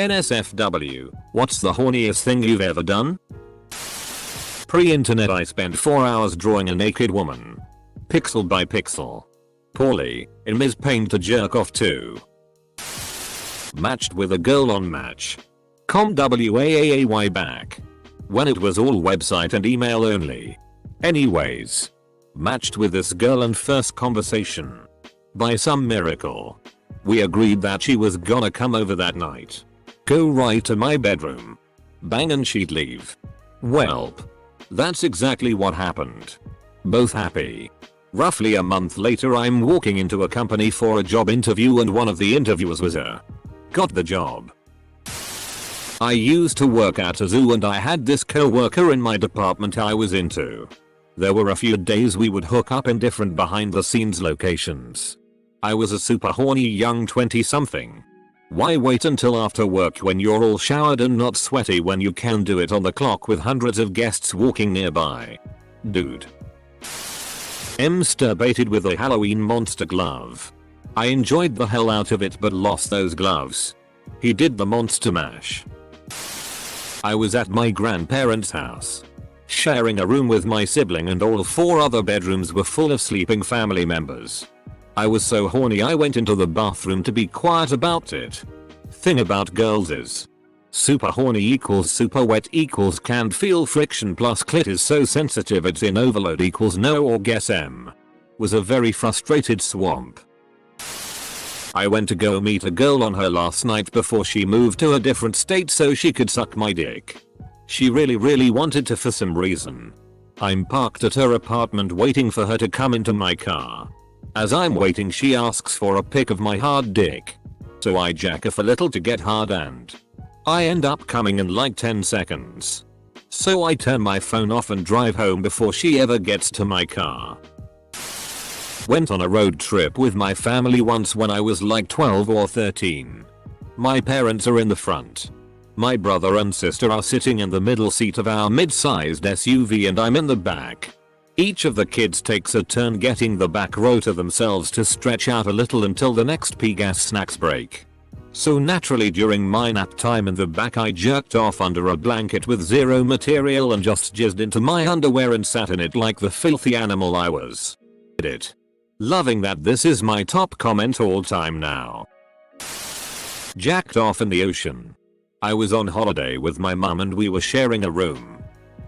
NSFW, what's the horniest thing you've ever done? Pre-internet I spent 4 hours drawing a naked woman. Pixel by pixel. Poorly, in Ms. Paint to jerk off to. Matched with a girl on Match.com WAAAY back. When it was all website and email only. Anyways. Matched with this girl and first conversation. By some miracle. We agreed that she was gonna come over that night. Go right to my bedroom. Bang and she'd leave. Welp. That's exactly what happened. Both happy. Roughly a month later I'm walking into a company for a job interview and one of the interviewers was got the job. I used to work at a zoo and I had this co-worker in my department I was into. There were a few days we would hook up in different behind the scenes locations. I was a super horny young 20-something. Why wait until after work when you're all showered and not sweaty when you can do it on the clock with hundreds of guests walking nearby? Dude. Masturbated with a Halloween monster glove. I enjoyed the hell out of it but lost those gloves. He did the monster mash. I was at my grandparents' house. Sharing a room with my sibling and all 4 other bedrooms were full of sleeping family members. I was so horny I went into the bathroom to be quiet about it. Thing about girls is super horny equals super wet equals can't feel friction plus clit is so sensitive it's in overload equals no orgasm. Was a very frustrated swamp. I went to go meet a girl on her last night before she moved to a different state so she could suck my dick. She really wanted to for some reason. I'm parked at her apartment waiting for her to come into my car. As I'm waiting she asks for a pic of my hard dick. So I jack off a little to get hard and I end up coming in like 10 seconds. So I turn my phone off and drive home before she ever gets to my car. Went on a road trip with my family once when I was like 12 or 13. My parents are in the front. My brother and sister are sitting in the middle seat of our mid-sized SUV and I'm in the back. Each of the kids takes a turn getting the back row to themselves to stretch out a little until the next gas snacks break. So naturally during my nap time in the back I jerked off under a blanket with zero material and just jizzed into my underwear and sat in it like the filthy animal I was. It. Loving that this is my top comment all time now. Jacked off in the ocean. I was on holiday with my mum and we were sharing a room.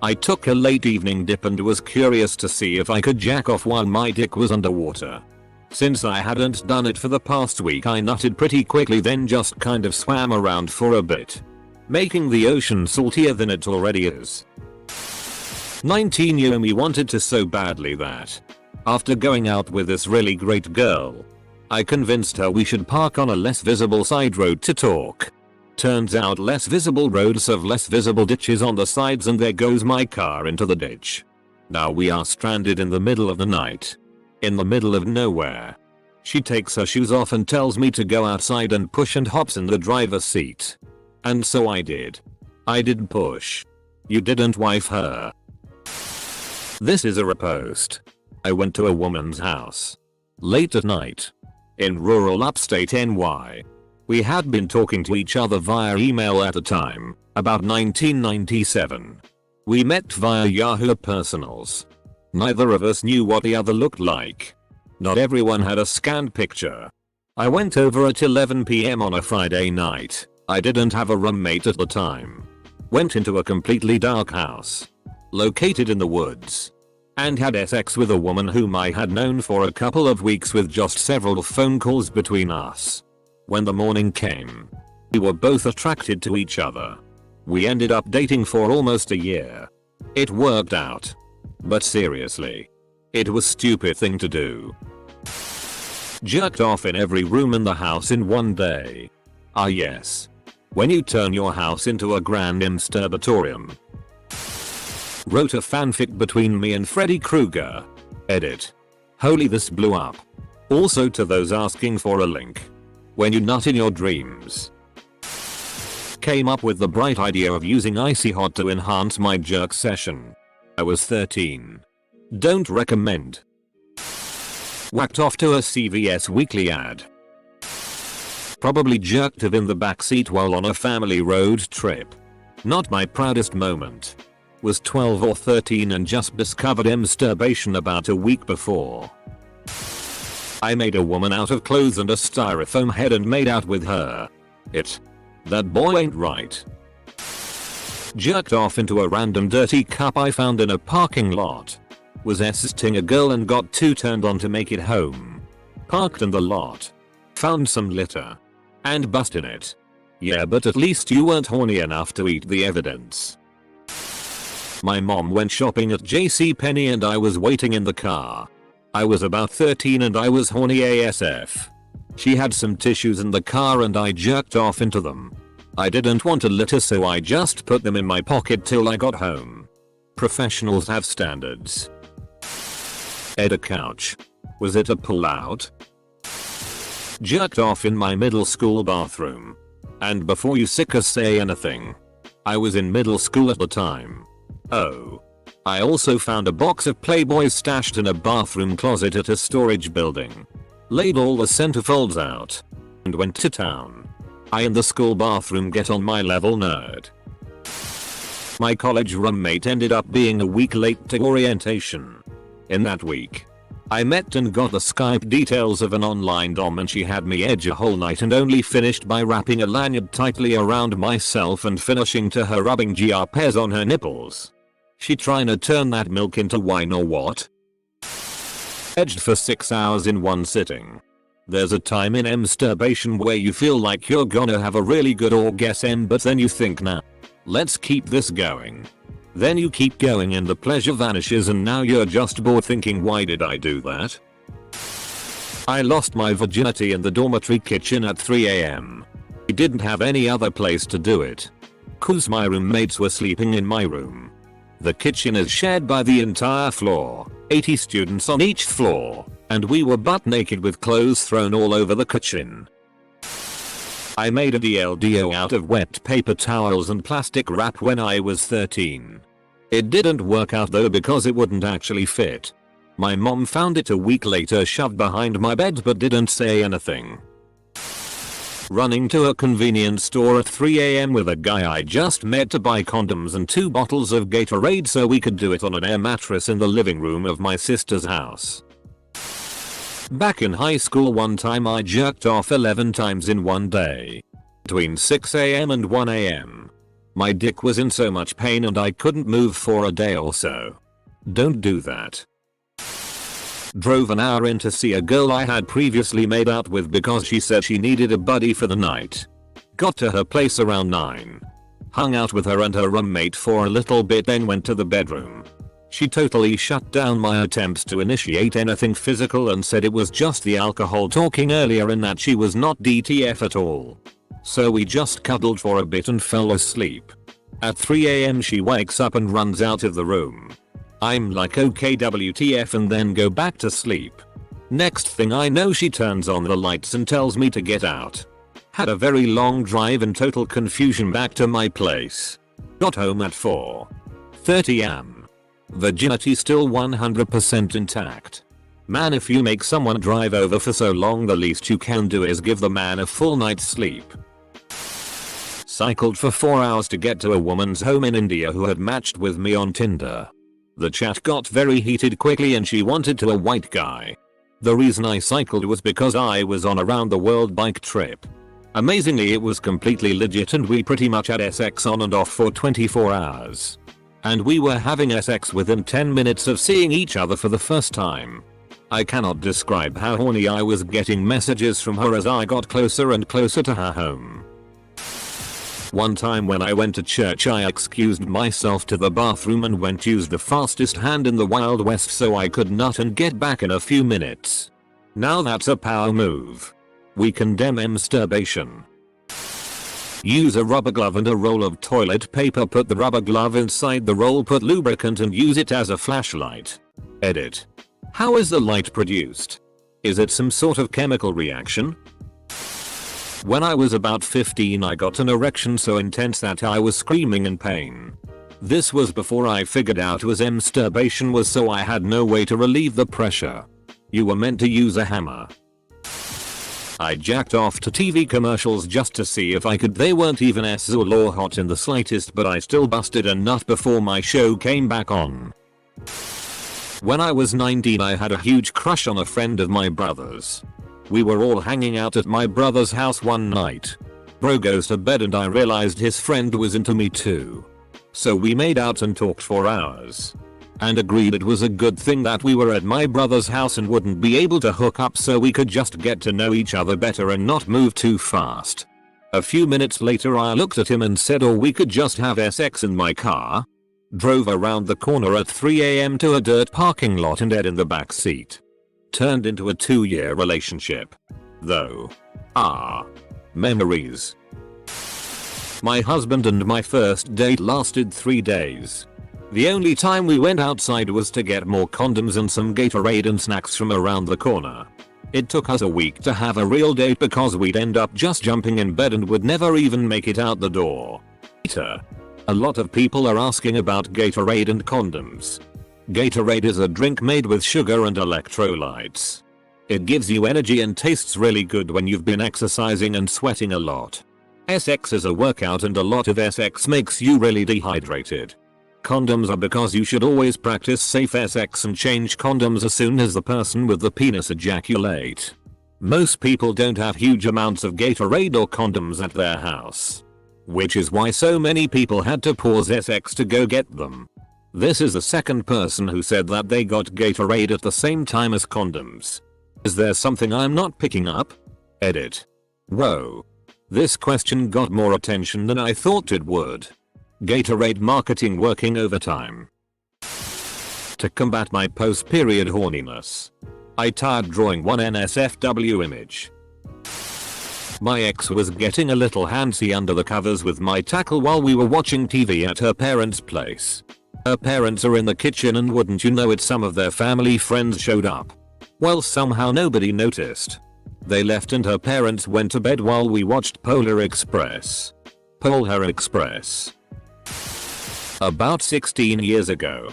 I took a late evening dip and was curious to see if I could jack off while my dick was underwater. Since I hadn't done it for the past week I nutted pretty quickly then just kind of swam around for a bit. Making the ocean saltier than it already is. 19-year-old me wanted to so badly that after going out with this really great girl, I convinced her we should park on a less visible side road to talk. Turns out less visible roads have less visible ditches on the sides and there goes my car into the ditch. Now we are stranded in the middle of the night. In the middle of nowhere. She takes her shoes off and tells me to go outside and push and hops in the driver's seat. And so I did. I did push. You didn't wife her. This is a repost. I went to a woman's house. Late at night. In rural upstate NY. We had been talking to each other via email at the time, about 1997. We met via Yahoo Personals. Neither of us knew what the other looked like. Not everyone had a scanned picture. I went over at 11 PM on a Friday night. I didn't have a roommate at the time. Went into a completely dark house. Located in the woods. And had sex with a woman whom I had known for a couple of weeks with just several phone calls between us. When the morning came, we were both attracted to each other. We ended up dating for almost a year. It worked out. But seriously, it was a stupid thing to do. Jerked off in every room in the house in one day. Ah yes. When you turn your house into a grand masturbatorium. Wrote a fanfic between me and Freddy Krueger. Edit. Holy this blew up. Also to those asking for a link. When you nut in your dreams. Came up with the bright idea of using Icy Hot to enhance my jerk session. I was 13. Don't recommend. Whacked off to a CVS weekly ad. Probably jerked it in the backseat while on a family road trip. Not my proudest moment. Was 12 or 13 and just discovered masturbation about a week before. I made a woman out of clothes and a styrofoam head and made out with her. That boy ain't right. Jerked off into a random dirty cup I found in a parking lot. Was assisting a girl and got too turned on to make it home. Parked in the lot. Found some litter. And busted it. Yeah, but at least you weren't horny enough to eat the evidence. My mom went shopping at JCPenney and I was waiting in the car. I was about 13 and I was horny ASF. She had some tissues in the car and I jerked off into them. I didn't want a litter so I just put them in my pocket till I got home. Professionals have standards. Ed a couch. Was it a pull-out? Jerked off in my middle school bathroom. And before you sickers say anything. I was in middle school at the time. Oh. I also found a box of Playboys stashed in a bathroom closet at a storage building. Laid all the centerfolds out. And went to town. I in the school bathroom get on my level nerd. My college roommate ended up being a week late to orientation. In that week, I met and got the Skype details of an online dom and she had me edge a whole night and only finished by wrapping a lanyard tightly around myself and finishing to her rubbing GRPs on her nipples. She tryna turn that milk into wine or what? Edged for 6 hours in one sitting. There's a time in masturbation where you feel like you're gonna have a really good orgasm but then you think nah. Let's keep this going. Then you keep going and the pleasure vanishes and now you're just bored thinking why did I do that? I lost my virginity in the dormitory kitchen at 3 AM. I didn't have any other place to do it. 'Cause my roommates were sleeping in my room. The kitchen is shared by the entire floor, 80 students on each floor, and we were butt naked with clothes thrown all over the kitchen. I made a DLDO out of wet paper towels and plastic wrap when I was 13. It didn't work out though because it wouldn't actually fit. My mom found it a week later shoved behind my bed but didn't say anything. Running to a convenience store at 3 AM with a guy I just met to buy condoms and 2 bottles of Gatorade so we could do it on an air mattress in the living room of my sister's house. Back in high school one time I jerked off 11 times in one day. Between 6 AM and 1 AM. My dick was in so much pain and I couldn't move for a day or so. Don't do that. Drove an hour in to see a girl I had previously made out with because she said she needed a buddy for the night. Got to her place around 9. Hung out with her and her roommate for a little bit then went to the bedroom. She totally shut down my attempts to initiate anything physical and said it was just the alcohol talking earlier and that she was not DTF at all. So we just cuddled for a bit and fell asleep. At 3 AM she wakes up and runs out of the room. I'm like okay WTF and then go back to sleep. Next thing I know she turns on the lights and tells me to get out. Had a very long drive and total confusion back to my place. Got home at 4:30 am. Virginity still 100% intact. Man, if you make someone drive over for so long the least you can do is give the man a full night's sleep. Cycled for 4 hours to get to a woman's home in India who had matched with me on Tinder. The chat got very heated quickly and she wanted to a white guy. The reason I cycled was because I was on a round the world bike trip. Amazingly it was completely legit and we pretty much had sex on and off for 24 hours. And we were having sex within 10 minutes of seeing each other for the first time. I cannot describe how horny I was getting messages from her as I got closer and closer to her home. One time when I went to church I excused myself to the bathroom and went use the fastest hand in the Wild West so I could nut and get back in a few minutes. Now that's a power move. We condemn masturbation. Use a rubber glove and a roll of toilet paper, put the rubber glove inside the roll, put lubricant and use it as a flashlight. Edit. How is the light produced? Is it some sort of chemical reaction? When I was about 15 I got an erection so intense that I was screaming in pain. This was before I figured out what masturbation was, so I had no way to relieve the pressure. You were meant to use a hammer. I jacked off to TV commercials just to see if I could. They weren't even SZL or hot in the slightest, but I still busted a nut before my show came back on. When I was 19 I had a huge crush on a friend of my brother's. We were all hanging out at my brother's house one night. Bro goes to bed and I realized his friend was into me too. So we made out and talked for hours. And agreed it was a good thing that we were at my brother's house and wouldn't be able to hook up so we could just get to know each other better and not move too fast. A few minutes later I looked at him and said, or we could just have sex in my car. Drove around the corner at 3 AM to a dirt parking lot and Ed in the back seat. Turned into a 2-year relationship. Though. Memories. My husband and my first date lasted 3 days. The only time we went outside was to get more condoms and some Gatorade and snacks from around the corner. It took us a week to have a real date because we'd end up just jumping in bed and would never even make it out the door. A lot of people are asking about Gatorade and condoms. Gatorade is a drink made with sugar and electrolytes. It gives you energy and tastes really good when you've been exercising and sweating a lot. Sex is a workout and a lot of sex makes you really dehydrated. Condoms are because you should always practice safe sex and change condoms as soon as the person with the penis ejaculate. Most people don't have huge amounts of Gatorade or condoms at their house. Which is why so many people had to pause sex to go get them. This is the second person who said that they got Gatorade at the same time as condoms. Is there something I'm not picking up? Edit. Whoa. This question got more attention than I thought it would. Gatorade marketing working overtime. To combat my post-period horniness, I tried drawing one NSFW image. My ex was getting a little handsy under the covers with my tackle while we were watching TV at her parents' place. Her parents are in the kitchen and wouldn't you know it, some of their family friends showed up. Well, somehow nobody noticed. They left and her parents went to bed while we watched Polar Express. Polar Express. About 16 years ago,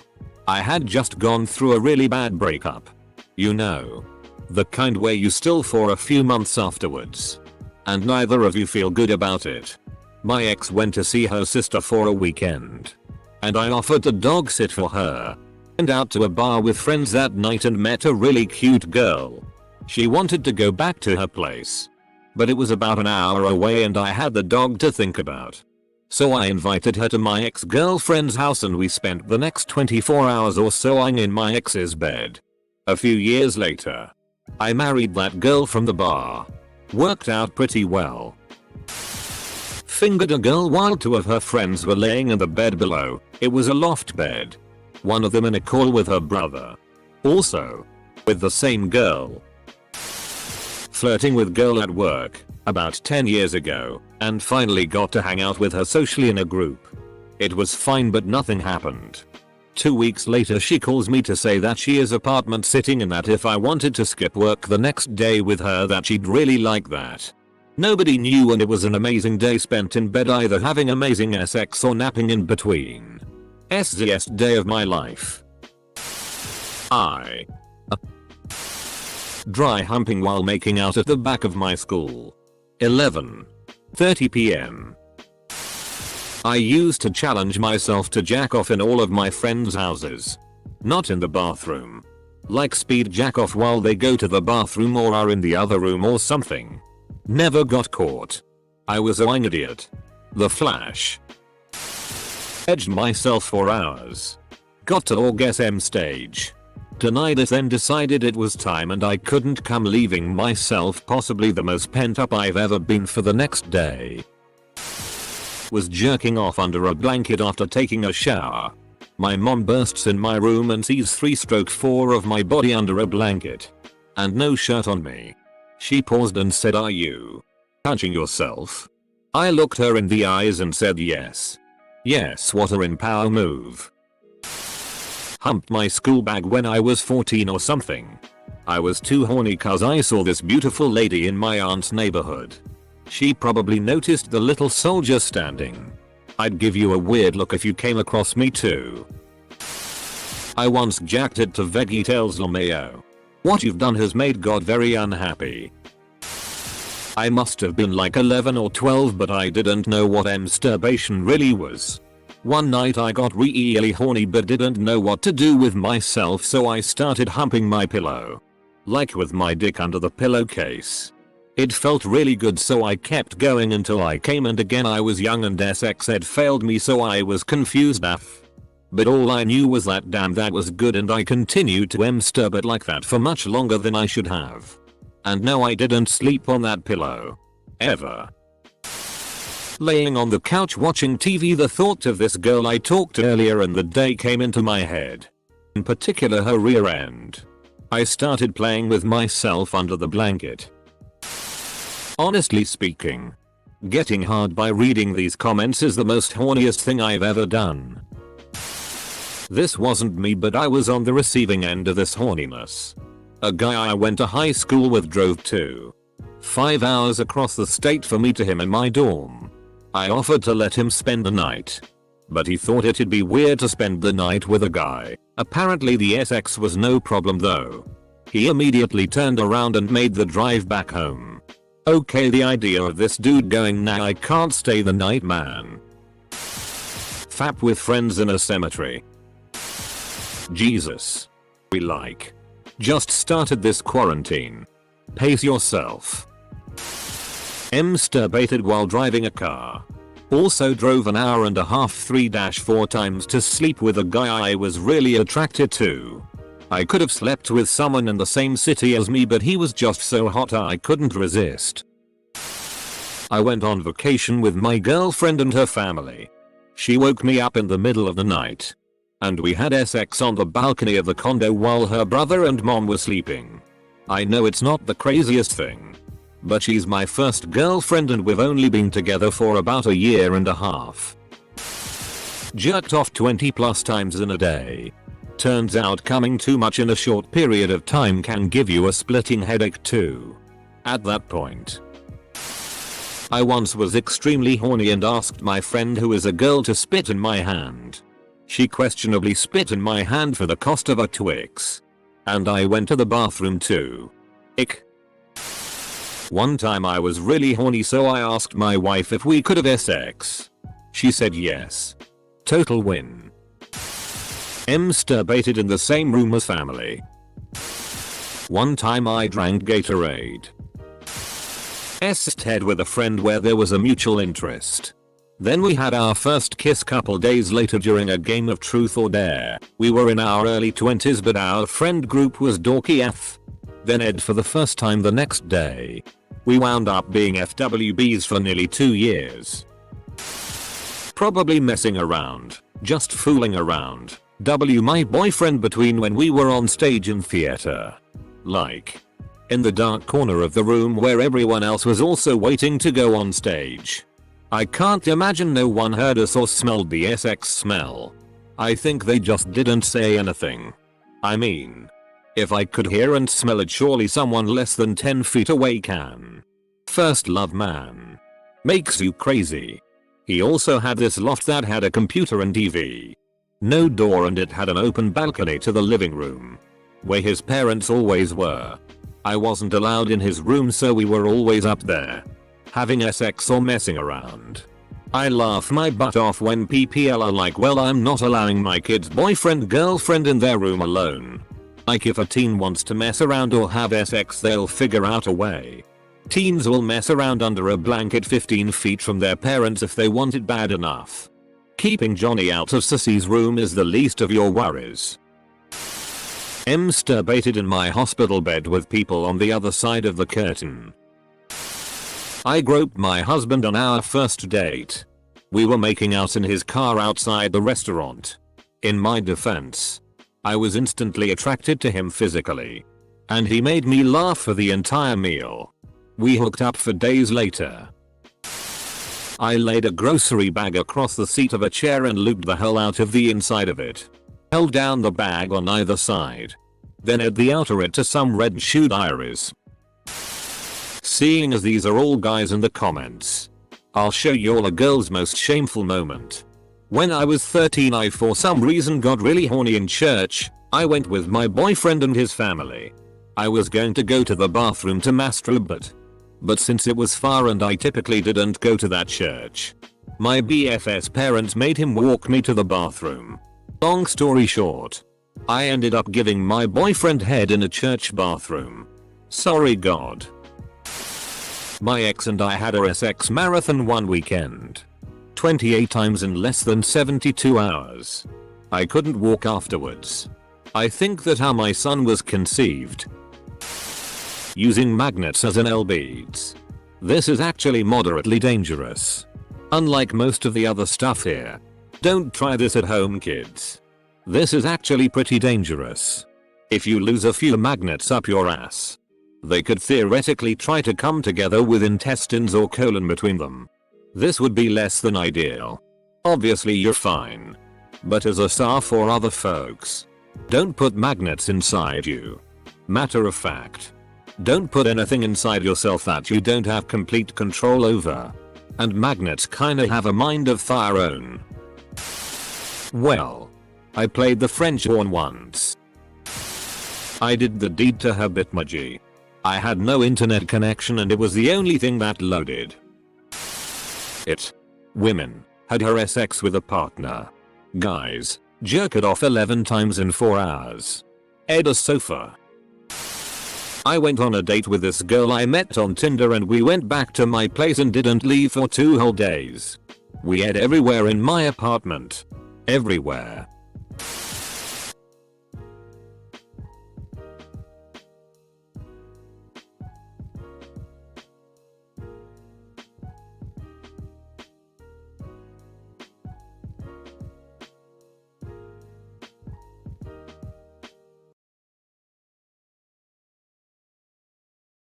I had just gone through a really bad breakup. You know, the kind where you still for a few months afterwards. And neither of you feel good about it. My ex went to see her sister for a weekend. And I offered to dog sit for her. And out to a bar with friends that night and met a really cute girl. She wanted to go back to her place. But it was about an hour away and I had the dog to think about. So I invited her to my ex-girlfriend's house and we spent the next 24 hours or so in my ex's bed. A few years later, I married that girl from the bar. Worked out pretty well. Fingered a girl while 2 of her friends were laying in the bed below. It was a loft bed. One of them in a call with her brother. Also, with the same girl. Flirting with girl at work, about 10 years ago, and finally got to hang out with her socially in a group. It was fine but nothing happened. 2 weeks later she calls me to say that she is apartment sitting and that if I wanted to skip work the next day with her that she'd really like that. Nobody knew and it was an amazing day spent in bed either having amazing sex or napping in between. SZS day of my life. Dry humping while making out at the back of my school. 11:30 PM. I used to challenge myself to jack off in all of my friends' houses. Not in the bathroom. Like speed jack off while they go to the bathroom or are in the other room or something. Never got caught. I was an idiot. The Flash. Edged myself for hours. Got to orgasm stage. Denied it, then decided it was time and I couldn't come, leaving myself possibly the most pent up I've ever been for the next day. Was jerking off under a blanket after taking a shower. My mom bursts in my room and sees 3/4 of my body under a blanket. And no shirt on me. She paused and said, "Are you touching yourself?" I looked her in the eyes and said yes. Yes, what a empower move. Humped my school bag when I was 14 or something. I was too horny cause I saw this beautiful lady in my aunt's neighborhood. She probably noticed the little soldier standing. I'd give you a weird look if you came across me too. I once jacked it to VeggieTales LMAO. What you've done has made God very unhappy. I must have been like 11 or 12, but I didn't know what masturbation really was. One night I got really horny but didn't know what to do with myself, so I started humping my pillow. Like with my dick under the pillowcase. It felt really good, so I kept going until I came, and again I was young and sex had failed me, so I was confused AF. But all I knew was that damn that was good, and I continued to masturbate like that for much longer than I should have. And no, I didn't sleep on that pillow. Ever. Laying on the couch watching TV, the thought of this girl I talked to earlier in the day came into my head. In particular her rear end. I started playing with myself under the blanket. Honestly speaking, getting hard by reading these comments is the most horniest thing I've ever done. This wasn't me, but I was on the receiving end of this horniness. A guy I went to high school with drove 5 hours across the state for me to him in my dorm. I offered to let him spend the night. But he thought it'd be weird to spend the night with a guy. Apparently the sex was no problem though. He immediately turned around and made the drive back home. Okay, the idea of this dude going, "Nah, I can't stay the night, man." Fap with friends in a cemetery. Jesus. We just started this quarantine. Pace yourself. Masturbated while driving a car. Also drove an hour and a half 3-4 times to sleep with a guy I was really attracted to. I could have slept with someone in the same city as me, but he was just so hot I couldn't resist. I went on vacation with my girlfriend and her family. She woke me up in the middle of the night. And we had sex on the balcony of the condo while her brother and mom were sleeping. I know it's not the craziest thing. But she's my first girlfriend and we've only been together for about a year and a half. Jerked off 20+ times in a day. Turns out coming too much in a short period of time can give you a splitting headache too. At that point, I once was extremely horny and asked my friend, who is a girl, to spit in my hand. She questionably spit in my hand for the cost of a Twix. And I went to the bathroom too. Ick. One time I was really horny, so I asked my wife if we could have sex. She said yes. Total win. Masturbated in the same room as family. One time I drank Gatorade. Head with a friend where there was a mutual interest. Then we had our first kiss couple days later during a game of truth or dare. We were in our early 20s, but our friend group was dorky AF. Then Ed for the first time the next day. We wound up being FWBs for nearly 2 years. Probably messing around, just fooling around. My boyfriend between when we were on stage in theater. Like, in the dark corner of the room where everyone else was also waiting to go on stage. I can't imagine no one heard us or smelled the sex smell. I think they just didn't say anything. I mean, if I could hear and smell it, surely someone less than 10 feet away can. First love, man. Makes you crazy. He also had this loft that had a computer and TV. No door, and it had an open balcony to the living room, where his parents always were. I wasn't allowed in his room, so we were always up there, having sex or messing around. I laugh my butt off when PPL are like, well, I'm not allowing my kid's boyfriend girlfriend in their room alone. Like, if a teen wants to mess around or have sex, they'll figure out a way. Teens will mess around under a blanket 15 feet from their parents if they want it bad enough. Keeping Johnny out of Sissy's room is the least of your worries. Masturbated in my hospital bed with people on the other side of the curtain. I groped my husband on our first date. We were making out in his car outside the restaurant. In my defense, I was instantly attracted to him physically. And he made me laugh for the entire meal. We hooked up for days later. I laid a grocery bag across the seat of a chair and lubed the hell out of the inside of it. Held down the bag on either side. Then add the outer it to some red-shoed iris. Seeing as these are all guys in the comments, I'll show you all a girl's most shameful moment. When I was 13, I for some reason got really horny in church. I went with my boyfriend and his family. I was going to go to the bathroom to masturbate, But since it was far and I typically didn't go to that church, my BF's parents made him walk me to the bathroom. Long story short, I ended up giving my boyfriend head in a church bathroom. Sorry God. My ex and I had a sex marathon one weekend. 28 times in less than 72 hours. I couldn't walk afterwards. I think that's how my son was conceived. Using magnets as anal beads. This is actually moderately dangerous. Unlike most of the other stuff here. Don't try this at home, kids. This is actually pretty dangerous. If you lose a few magnets up your ass, they could theoretically try to come together with intestines or colon between them. This would be less than ideal. Obviously you're fine. But as a staff or other folks, don't put magnets inside you. Matter of fact, don't put anything inside yourself that you don't have complete control over. And magnets kinda have a mind of their own. Well, I played the French horn once. I did the deed to her Bitmoji. I had no internet connection and it was the only thing that loaded. Women had her sex with a partner. Guys jerk it off 11 times in 4 hours. A sofa. I went on a date with this girl I met on Tinder and we went back to my place and didn't leave for 2 whole days. We ate everywhere in my apartment. Everywhere.